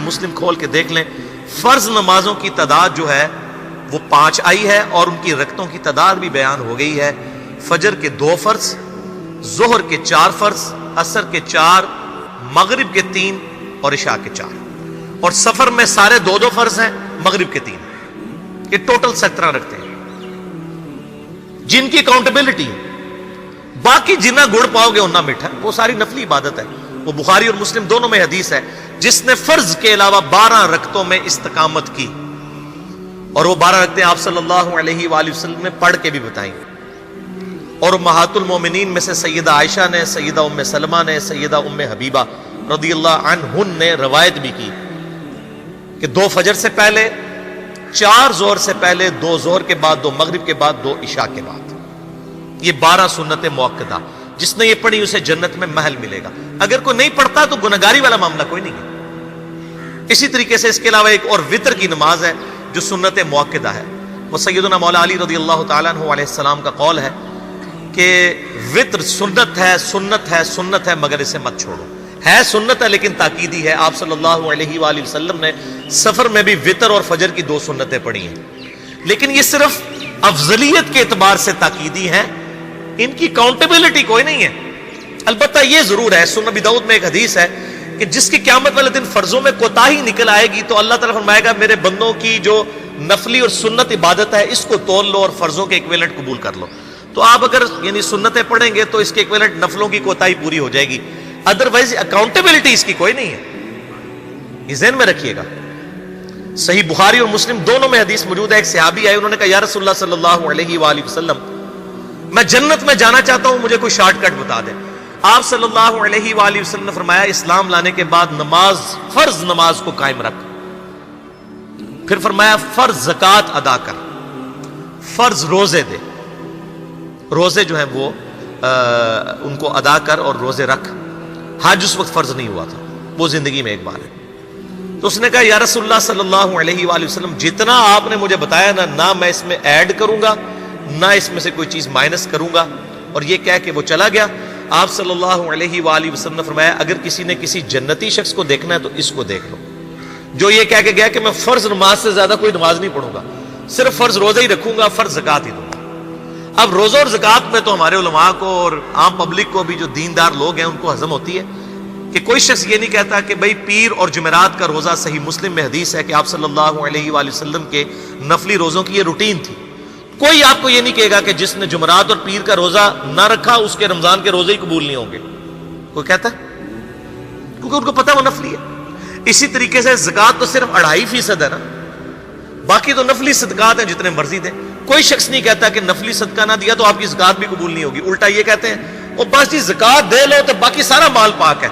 مسلم کھول کے دیکھ لیں، فرض نمازوں کی تعداد جو ہے وہ 5 آئی ہے، اور ان کی رکعتوں کی تعداد بھی بیان ہو گئی ہے۔ فجر کے 2 فرض، ظہر کے 4 فرض، عصر کے 4، مغرب کے 3 اور عشاء کے 4، اور سفر میں سارے 2 فرض ہیں، مغرب کے 3۔ یہ ٹوٹل 17 رکھتے ہیں جن کی اکاؤنٹیبلٹی، باقی جنہ گڑ پاؤ گے انہ میٹھا، وہ ساری نفلی عبادت ہے۔ وہ بخاری اور مسلم دونوں میں حدیث ہے، جس نے فرض کے علاوہ 12 رکعتوں میں استقامت کی، اور وہ 12 رکعتیں آپ صلی اللہ علیہ وآلہ وسلم نے پڑھ کے بھی بتائیں، اور امہات المومنین میں سے سیدہ عائشہ نے، سیدہ ام سلمہ نے، سیدہ ام حبیبہ رضی اللہ عنہن نے روایت بھی کی کہ 2 فجر سے پہلے، 4 ظہر سے پہلے، 2 ظہر کے بعد، 2 مغرب کے بعد، 2 عشاء کے بعد۔ یہ 12 سنت موقدہ، جس نے یہ پڑھی اسے جنت میں محل ملے گا۔ اگر کوئی نہیں پڑھتا تو گنہگاری والا معاملہ کوئی نہیں ہے۔ اسی طریقے سے اس کے علاوہ ایک اور وطر کی نماز ہے جو سنت موقدہ ہے۔ وہ سیدنا مولا علی رضی اللہ تعالیٰ عنہ علیہ السلام کا قول ہے کہ وطر سنت ہے، سنت ہے، سنت ہے، مگر اسے مت چھوڑو۔ ہے سنت ہے لیکن تاکیدی ہے۔ آپ صلی اللہ علیہ وآلہ وسلم نے سفر میں بھی وطر اور فجر کی 2 سنتیں پڑھی ہیں، لیکن یہ صرف افضلیت کے اعتبار سے تاکیدی ہیں، ان کی کاؤنٹیبلٹی کوئی نہیں ہے۔ البتہ یہ ضرور ہے، سنن ابی داؤد میں ایک حدیث ہے کہ جس کی قیامت والے دن فرضوں میں کوتاہی نکل آئے گی تو اللہ تعالیٰ فرمائے گا میرے بندوں کی جو نفلی اور سنت عبادت ہے اس کو تول لو اور فرضوں کے ایکویلنٹ قبول کر لو۔ تو آپ اگر یعنی سنتیں پڑھیں گے تو اس کے ایکویلنٹ نفلوں کی کوتاہی پوری ہو جائے گی، ادروائز اکاؤنٹیبلٹی اس کی کوئی نہیں ہے۔ یہ ذہن میں رکھیے گا۔ صحیح بخاری اور مسلم دونوں میں حدیث موجود ہے۔ ایک صحابی آئے، انہوں نے کہا یا رسول اللہ صلی اللہ علیہ وآلہ وسلم، میں جنت میں جانا چاہتا ہوں، مجھے کوئی شارٹ کٹ بتا دیں۔ آپ صلی اللہ علیہ وآلہ وسلم نے فرمایا اسلام لانے کے بعد نماز، فرض نماز کو قائم رکھ، پھر فرمایا فرض زکوٰۃ ادا کر، فرض روزے دے، روزے جو ہیں وہ ان کو ادا کر اور روزے رکھ۔ حج اس وقت فرض نہیں ہوا تھا، وہ زندگی میں ایک بار ہے۔ تو اس نے کہا یا رسول اللہ صلی اللہ علیہ وآلہ وسلم، جتنا آپ نے مجھے بتایا نہ میں اس میں ایڈ کروں گا نہ اس میں سے کوئی چیز مائنس کروں گا، اور یہ کہہ کے وہ چلا گیا۔ آپ صلی اللہ علیہ وآلہ وسلم نے فرمایا اگر کسی نے کسی جنتی شخص کو دیکھنا ہے تو اس کو دیکھ لو، جو یہ کہہ کے گیا کہ میں فرض نماز سے زیادہ کوئی نماز نہیں پڑھوں گا، صرف فرض روزہ ہی رکھوں گا، فرض زکوٰۃ ہی دوں گا۔ اب روزہ اور زکوٰۃ میں تو ہمارے علماء کو اور عام پبلک کو بھی جو دیندار لوگ ہیں ان کو ہضم ہوتی ہے کہ کوئی شخص یہ نہیں کہتا کہ بھئی پیر اور جمعرات کا روزہ، صحیح مسلم میں حدیث ہے کہ آپ صلی اللہ علیہ وآلہ وسلم کے نفلی روزوں کی یہ روٹین تھی۔ کوئی آپ کو یہ نہیں کہے گا کہ جس نے جمعرات اور پیر کا روزہ نہ رکھا اس کے رمضان کے روزے ہی قبول نہیں ہوں گے، کوئی کہتا ہے؟ کیونکہ ان کو پتہ وہ نفلی ہے۔ اسی طریقے سے زکوٰۃ تو صرف 2.5% ہے نا، باقی تو نفلی صدقات ہیں جتنے مرضی دیں۔ کوئی شخص نہیں کہتا کہ نفلی صدقہ نہ دیا تو آپ کی زکوٰۃ بھی قبول نہیں ہوگی، الٹا یہ کہتے ہیں وہ بس جی زکوٰۃ دے لو تو باقی سارا مال پاک ہے۔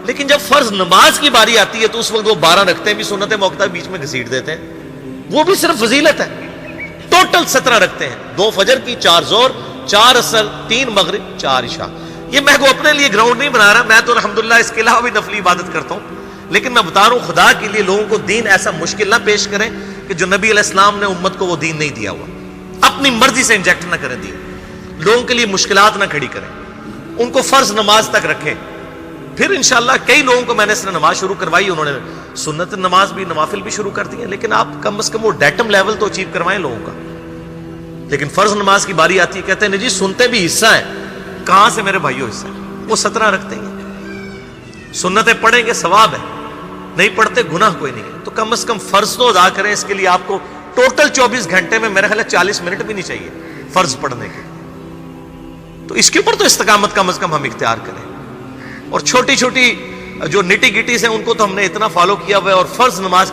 لیکن جب فرض نماز کی باری آتی ہے تو اس وقت وہ 12 رکھتے ہیں بھی سنت موقدہ بیچ میں گھسیٹ دیتے ہیں، وہ بھی صرف فضیلت ہے۔ ٹوٹل 17 رکھتے ہیں، 2 فجر کی، 4 ظہر، 4 عصر، 3 مغرب، 4 عشاء۔ یہ میں کو اپنے لیے گراؤنڈ نہیں بنا رہا، میں تو الحمدللہ اس کے علاوہ بھی نفلی عبادت کرتا ہوں، لیکن میں بتا رہا ہوں خدا کے لیے لوگوں کو دین ایسا مشکل نہ پیش کریں کہ جو نبی علیہ السلام نے امت کو وہ دین نہیں دیا ہوا، اپنی مرضی سے انجیکٹ نہ کریں دین، لوگوں کے لیے مشکلات نہ کھڑی کریں، ان کو فرض نماز تک رکھیں۔ پھر انشاءاللہ کئی لوگوں کو میں نے اس نے نماز شروع کروائی، انہوں نے سنت نماز بھی، نوافل بھی شروع کر دی ہیں، لیکن آپ کم از کم وہ ڈیٹم لیول تو اچیو کروائیں لوگوں کا۔ لیکن فرض نماز کی باری آتی ہے کہتے ہیں جی سنتے بھی حصہ ہیں، کہاں سے میرے بھائیوں حصہ ہے؟ وہ 17 رکھتے ہیں، سنتیں پڑھیں گے ثواب ہے، نہیں پڑھتے گناہ کوئی نہیں ہے۔ تو کم از کم فرض تو ادا کریں، اس کے لیے آپ کو ٹوٹل 24 گھنٹے میں میرے خیال ہے 40 منٹ بھی نہیں چاہیے فرض پڑھنے کے، تو اس کے اوپر تو استقامت کم از کم ہم اختیار کریں۔ اور چھوٹی چھوٹی جو نٹی گٹیز ہیں ان کو تو ہم نے اتنا فالو کیا ہوا ہے، اور فرض نماز